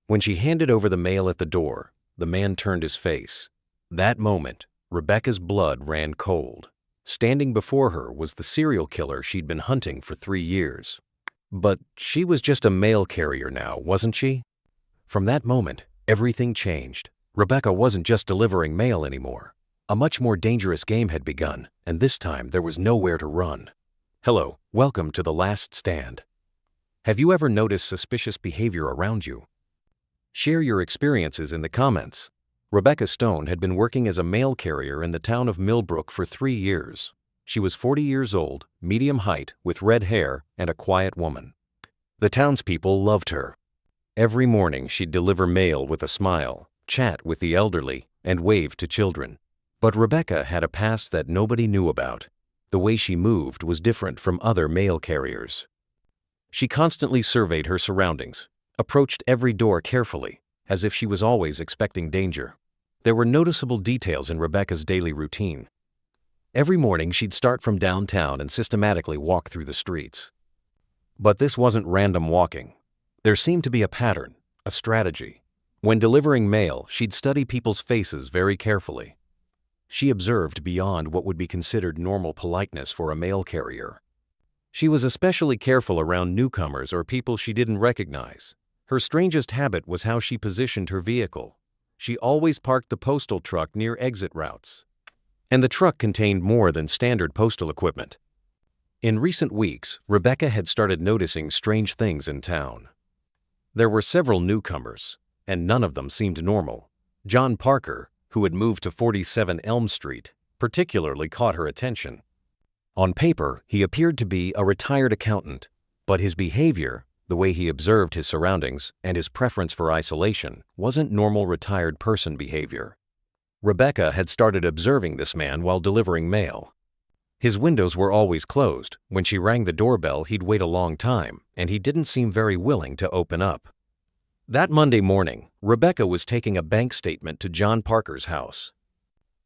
When she handed over the mail at the door, the man turned his face. That moment, Rebecca's blood ran cold. Standing before her was the serial killer she'd been hunting for 3 years. But she was just a mail carrier now, wasn't she? From that moment, everything changed. Rebecca wasn't just delivering mail anymore. A much more dangerous game had begun, and this time there was nowhere to run. Hello, welcome to The Last Stand. Have you ever noticed suspicious behavior around you? Share your experiences in the comments. Rebecca Stone had been working as a mail carrier in the town of Millbrook for 3 years. She was 40 years old, medium height, with red hair, and a quiet woman. The townspeople loved her. Every morning she'd deliver mail with a smile, chat with the elderly, and wave to children. But Rebecca had a past that nobody knew about. The way she moved was different from other mail carriers. She constantly surveyed her surroundings, approached every door carefully, as if she was always expecting danger. There were noticeable details in Rebecca's daily routine. Every morning she'd start from downtown and systematically walk through the streets. But this wasn't random walking. There seemed to be a pattern, a strategy. When delivering mail, she'd study people's faces very carefully. She observed beyond what would be considered normal politeness for a mail carrier. She was especially careful around newcomers or people she didn't recognize. Her strangest habit was how she positioned her vehicle. She always parked the postal truck near exit routes. And the truck contained more than standard postal equipment. In recent weeks, Rebecca had started noticing strange things in town. There were several newcomers, and none of them seemed normal. John Parker, who had moved to 47 Elm Street, particularly caught her attention. On paper, he appeared to be a retired accountant, but his behavior, the way he observed his surroundings, and his preference for isolation, wasn't normal retired person behavior. Rebecca had started observing this man while delivering mail. His windows were always closed. When she rang the doorbell, he'd wait a long time, and he didn't seem very willing to open up. That Monday morning, Rebecca was taking a bank statement to John Parker's house.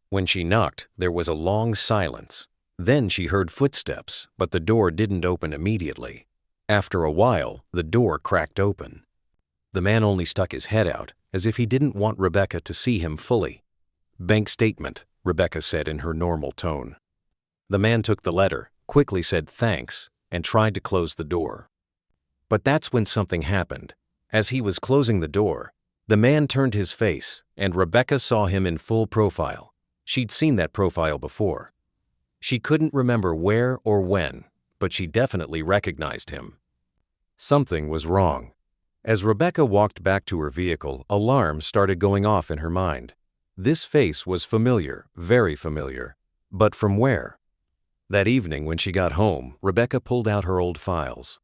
When she knocked, there was a long silence. Then she heard footsteps, but the door didn't open immediately. After a while, the door cracked open. The man only stuck his head out, as if he didn't want Rebecca to see him fully. "Bank statement," Rebecca said in her normal tone. The man took the letter, quickly said thanks, and tried to close the door. But that's when something happened. As he was closing the door, the man turned his face, and Rebecca saw him in full profile. She'd seen that profile before. She couldn't remember where or when, but she definitely recognized him. Something was wrong. As Rebecca walked back to her vehicle, alarms started going off in her mind. This face was familiar, very familiar. But from where? That evening when she got home, Rebecca pulled out her old files.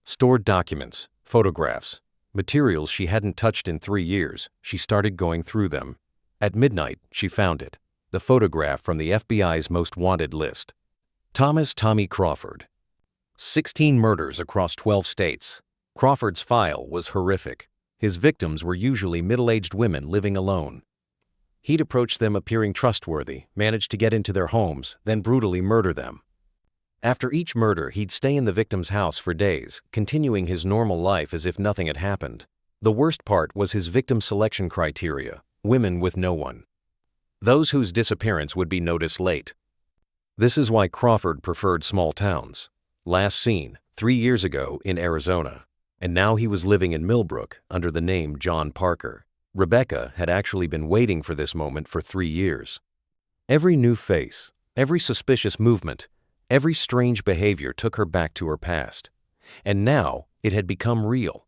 Stored documents, photographs, materials she hadn't touched in 3 years. She started going through them. At midnight, she found it. The photograph from the FBI's most wanted list. Thomas "Tommy" Crawford. 16 murders across 12 states. Crawford's file was horrific. His victims were usually middle-aged women living alone. He'd approach them appearing trustworthy, manage to get into their homes, then brutally murder them. After each murder, he'd stay in the victim's house for days, continuing his normal life as if nothing had happened. The worst part was his victim selection criteria: women with no one. Those whose disappearance would be noticed late. This is why Crawford preferred small towns. Last seen 3 years ago in Arizona, and now he was living in Millbrook under the name John Parker. Rebecca had actually been waiting for this moment for 3 years. Every new face, every suspicious movement, every strange behavior took her back to her past. And now it had become real.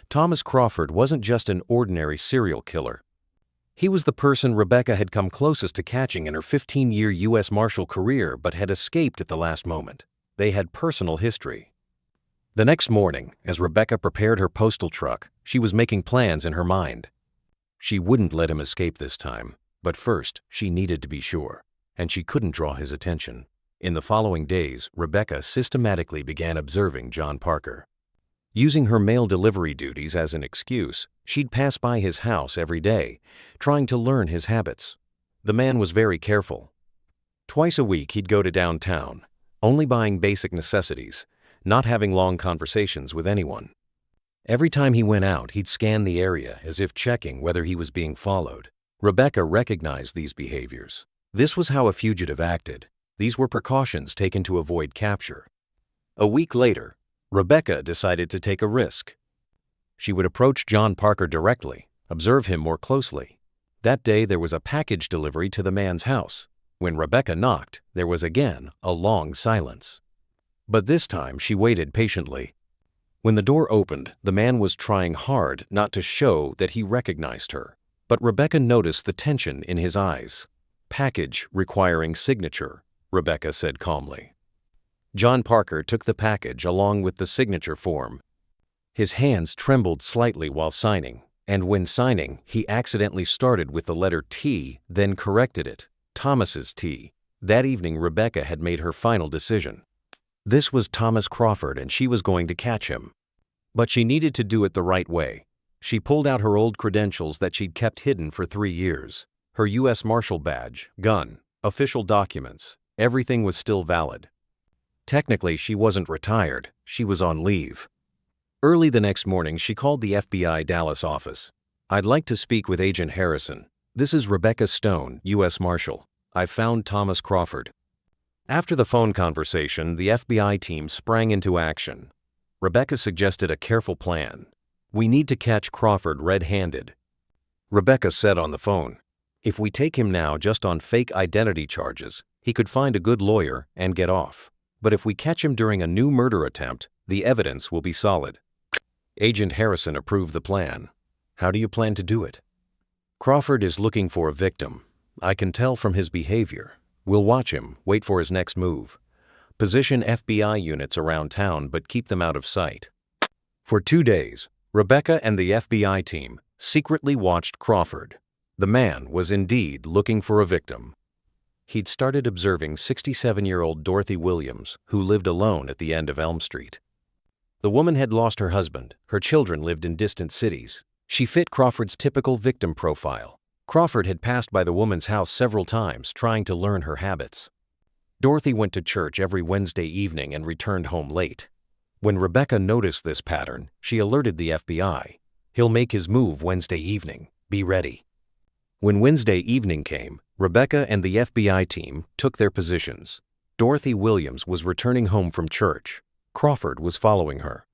Thomas Crawford wasn't just an ordinary serial killer. He was the person Rebecca had come closest to catching in her 15-year US Marshal career but had escaped at the last moment. They had personal history. The next morning, as Rebecca prepared her postal truck, she was making plans in her mind. She wouldn't let him escape this time, but first she needed to be sure, and she couldn't draw his attention. In the following days, Rebecca systematically began observing John Parker. Using her mail delivery duties as an excuse, she'd pass by his house every day, trying to learn his habits. The man was very careful. Twice a week he'd go to downtown, only buying basic necessities, not having long conversations with anyone. Every time he went out, he'd scan the area as if checking whether he was being followed. Rebecca recognized these behaviors. This was how a fugitive acted. These were precautions taken to avoid capture. A week later, Rebecca decided to take a risk. She would approach John Parker directly, observe him more closely. That day there was a package delivery to the man's house. When Rebecca knocked, there was again a long silence. But this time she waited patiently. When the door opened, the man was trying hard not to show that he recognized her. But Rebecca noticed the tension in his eyes. "Package requiring signature," Rebecca said calmly. John Parker took the package along with the signature form. His hands trembled slightly while signing, and when signing, he accidentally started with the letter T, then corrected it, Thomas's T. That evening, Rebecca had made her final decision. This was Thomas Crawford, and she was going to catch him. But she needed to do it the right way. She pulled out her old credentials that she'd kept hidden for 3 years. Her US Marshal badge, gun, official documents, everything was still valid. Technically, she wasn't retired. She was on leave. Early the next morning, she called the FBI Dallas office. "I'd like to speak with Agent Harrison. This is Rebecca Stone, US Marshal. I've found Thomas Crawford." After the phone conversation, the FBI team sprang into action. Rebecca suggested a careful plan. "We need to catch Crawford red-handed." Rebecca said on the phone, "If we take him now just on fake identity charges, he could find a good lawyer and get off. But if we catch him during a new murder attempt, the evidence will be solid." Agent Harrison approved the plan. "How do you plan to do it?" "Crawford is looking for a victim. I can tell from his behavior. We'll watch him, wait for his next move. Position FBI units around town, but keep them out of sight." For 2 days, Rebecca and the FBI team secretly watched Crawford. The man was indeed looking for a victim. He'd started observing 67-year-old Dorothy Williams, who lived alone at the end of Elm Street. The woman had lost her husband. Her children lived in distant cities. She fit Crawford's typical victim profile. Crawford had passed by the woman's house several times, trying to learn her habits. Dorothy went to church every Wednesday evening and returned home late. When Rebecca noticed this pattern, she alerted the FBI. "He'll make his move Wednesday evening. Be ready." When Wednesday evening came, Rebecca and the FBI team took their positions. Dorothy Williams was returning home from church. Crawford was following her.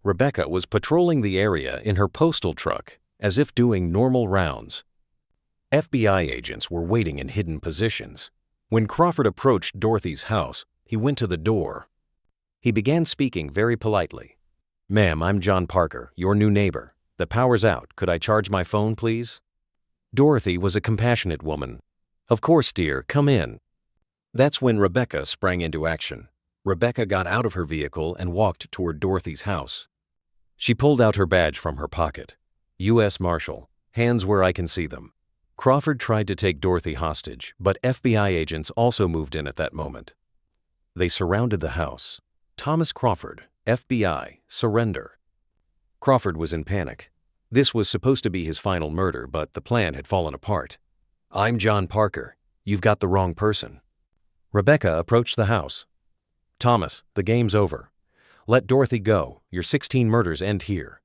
Rebecca was patrolling the area in her postal truck, as if doing normal rounds. FBI agents were waiting in hidden positions. When Crawford approached Dorothy's house, he went to the door. He began speaking very politely. "Ma'am, I'm John Parker, your new neighbor. The power's out. Could I charge my phone, please?" Dorothy was a compassionate woman. "Of course, dear, come in." That's when Rebecca sprang into action. Rebecca got out of her vehicle and walked toward Dorothy's house. She pulled out her badge from her pocket. US Marshal, hands where I can see them. Crawford tried to take Dorothy hostage, but FBI agents also moved in at that moment. They surrounded the house. "Thomas Crawford, FBI, surrender." Crawford was in panic. This was supposed to be his final murder, but the plan had fallen apart. "I'm John Parker. You've got the wrong person." Rebecca approached the house. "Thomas, the game's over. Let Dorothy go. Your 16 murders end here."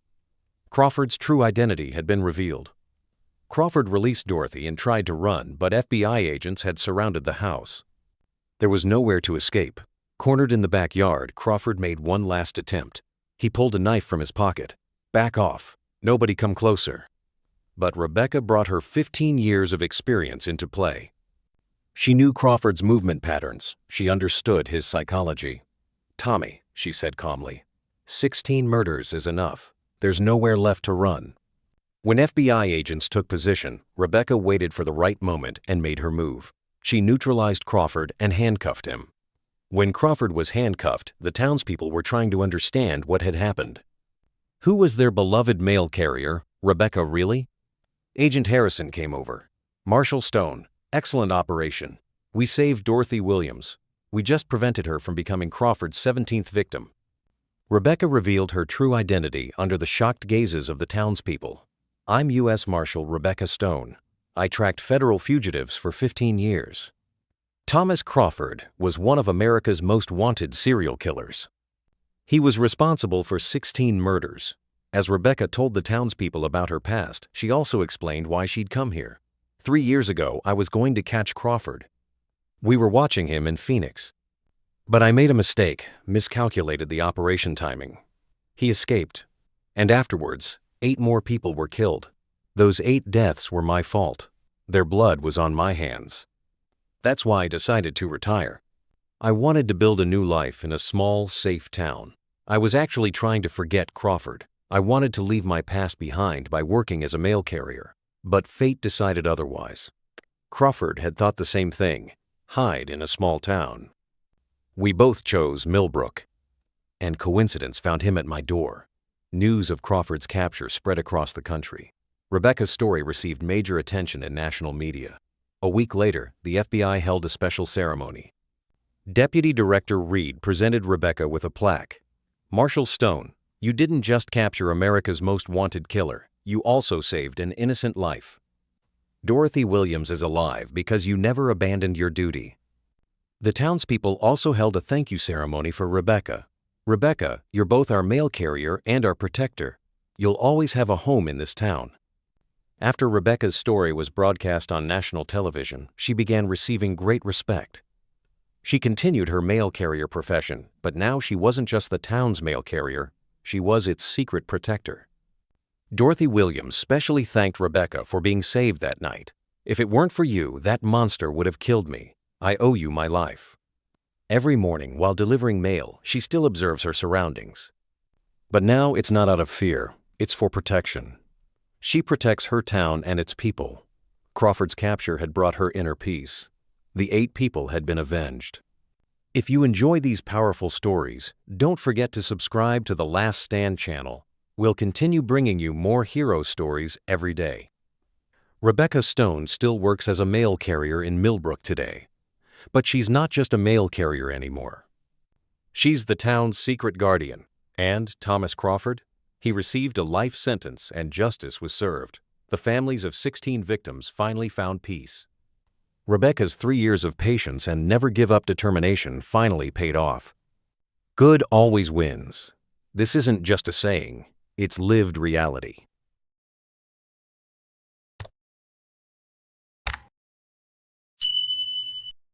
Crawford's true identity had been revealed. Crawford released Dorothy and tried to run, but FBI agents had surrounded the house. There was nowhere to escape. Cornered in the backyard, Crawford made one last attempt. He pulled a knife from his pocket. "Back off. Nobody come closer." But Rebecca brought her 15 years of experience into play. She knew Crawford's movement patterns. She understood his psychology. "Tommy," she said calmly, 16 murders is enough. There's nowhere left to run." When FBI agents took position, Rebecca waited for the right moment and made her move. She neutralized Crawford and handcuffed him. When Crawford was handcuffed, the townspeople were trying to understand what had happened. Who was their beloved mail carrier? Rebecca, really? Agent Harrison came over. "Marshal Stone, excellent operation. We saved Dorothy Williams. We just prevented her from becoming Crawford's 17th victim." Rebecca revealed her true identity under the shocked gazes of the townspeople. "I'm US Marshal Rebecca Stone. I tracked federal fugitives for 15 years." Thomas Crawford was one of America's most wanted serial killers. He was responsible for 16 murders. As Rebecca told the townspeople about her past, she also explained why she'd come here. 3 years ago, I was going to catch Crawford. We were watching him in Phoenix. But I made a mistake, miscalculated the operation timing. He escaped. And afterwards, 8 more people were killed. Those 8 deaths were my fault. Their blood was on my hands. That's why I decided to retire. I wanted to build a new life in a small, safe town. I was actually trying to forget Crawford. I wanted to leave my past behind by working as a mail carrier. But fate decided otherwise. Crawford had thought the same thing. Hide in a small town. We both chose Millbrook. And coincidence found him at my door. News of Crawford's capture spread across the country. Rebecca's story received major attention in national media. A week later, the FBI held a special ceremony. Deputy Director Reed presented Rebecca with a plaque. Marshal Stone, you didn't just capture America's most wanted killer, you also saved an innocent life. Dorothy Williams is alive because you never abandoned your duty. The townspeople also held a thank you ceremony for Rebecca. Rebecca, you're both our mail carrier and our protector. You'll always have a home in this town. After Rebecca's story was broadcast on national television, she began receiving great respect. She continued her mail carrier profession, but now she wasn't just the town's mail carrier, she was its secret protector. Dorothy Williams specially thanked Rebecca for being saved that night. If it weren't for you, that monster would have killed me. I owe you my life. Every morning while delivering mail, she still observes her surroundings. But now it's not out of fear, it's for protection. She protects her town and its people. Crawford's capture had brought her inner peace. The 8 people had been avenged. If you enjoy these powerful stories, don't forget to subscribe to the Last Stand channel. We'll continue bringing you more hero stories every day. Rebecca Stone still works as a mail carrier in Millbrook today. But she's not just a mail carrier anymore. She's the town's secret guardian. And Thomas Crawford? He received a life sentence and justice was served. The families of 16 victims finally found peace. Rebecca's 3 years of patience and never-give-up determination finally paid off. Good always wins. This isn't just a saying, it's lived reality.